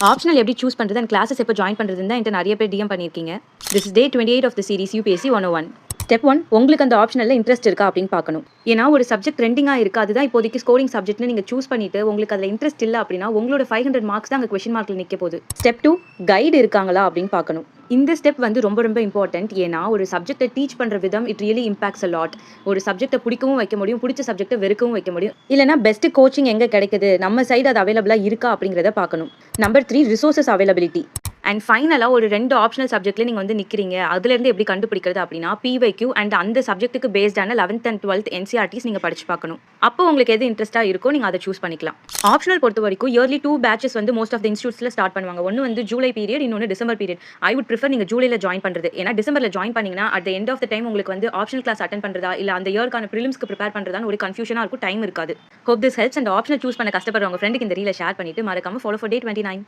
Optional எப்படி choose பண்ணுறது and classes எப்போ ஜாயின் பண்ணுறதுன்னு தான் என்கிட்ட நிறைய பேர் டிஎம் பண்ணியிருக்கீங்க. This is day 28 of the series UPSC 101. Step 1, உங்களுக்கு அந்த ஆப்ஷனில் இன்ட்ரெஸ்ட் இருக்கா அப்படின்னு பார்க்கணும். ஏன்னா ஒரு சப்ஜெக்ட் ட்ரெண்டிங்காக இருக்குது, அதுதான் இப்போதைக்கு ஸ்கோரிங் சப்ஜெக்ட்னு நீங்கள் சூஸ் பண்ணிட்டு உங்களுக்கு அதில் இன்ட்ரெஸ்ட் இல்லை அப்படின்னா உங்களோட 500 மார்க்ஸ் தான் அங்கே கொஸ்டின் மார்க்கில் நிற்க போகுது. ஸ்டெப் 2, கைடு இருக்காங்களா அப்படின்னு பார்க்கணும். இந்த ஸ்டெப் வந்து ரொம்ப ரொம்ப இம்பார்ட்டன்ட். ஏன்னா ஒரு சப்ஜெக்ட்டை டீச் பண்ணுற விதம் it really impacts a lot. ஒரு சப்ஜெக்ட்டை பிடிக்கவும் வைக்க முடியும், பிடிச்ச சப்ஜெக்ட்டை வெறுக்கவும் வைக்க முடியும். இல்லைனா பெஸ்ட் கோச்சிங் எங்கே கிடைக்குது, நம்ம சைடு அது அவைலபிளாக இருக்கா அப்படிங்கிறத பார்க்கணும். Number 3, resources availability. அண்ட் ஃபைனலாக ஒரு 2 ஆப்ஷனல் சப்ஜெக்ட்ல நீங்கள் வந்து நிற்கிறீங்க, அதுலேருந்து எப்படி கண்டுபிடிக்கிறது அப்படின்னா பிவைக்யூ அண்ட் அந்த சப்ஜெக்ட்டுக்கு பேஸ்டான 11th and 12th என்சிஆர்டிஸ் நீங்கள் படிச்சு பார்க்கணும். அப்போ உங்களுக்கு எது இன்ட்ரெஸ்ட்டாக இருக்கோ நீங்கள் அதை சூஸ் பண்ணிக்கலாம். ஆப்ஷனல் பொறுத்த வரைக்கும் இயர்லி 2 பேட்சஸ் வந்து மோஸ்ட் ஆஃப் த இன்ஸ்டியூட்ஸில் ஸ்டார்ட் பண்ணுவாங்க. ஒன்று வந்து ஜூலை பீரியட், இன்னொன்று December period. I would prefer நீங்கள் ஜூலையில் ஜாயின் பண்ணுறது. ஏன்னா டிசம்பரில் ஜாயின் பண்ணிங்கன்னா at the end of the time உங்களுக்கு வந்து ஆப்ஷனல் கிளாஸ் அட்டன் பண்ணுறதா இல்லை அந்த இயர்க்கான ப்ரிலிம்ஸ்க்கு ப்ரிப்பேர் பண்ணுறதான்னு ஒரு கன்ஃபியூஷனாக இருக்கும், டைம் இருக்காது. Hope this helps. And optional choose பண்ண கஷ்டப்படுறவங்க ஃப்ரெண்டுக்கு இந்த ரீலை ஷேர் பண்ணிட்டு மறக்காம ஃபாலோ ஃபார் டே 29.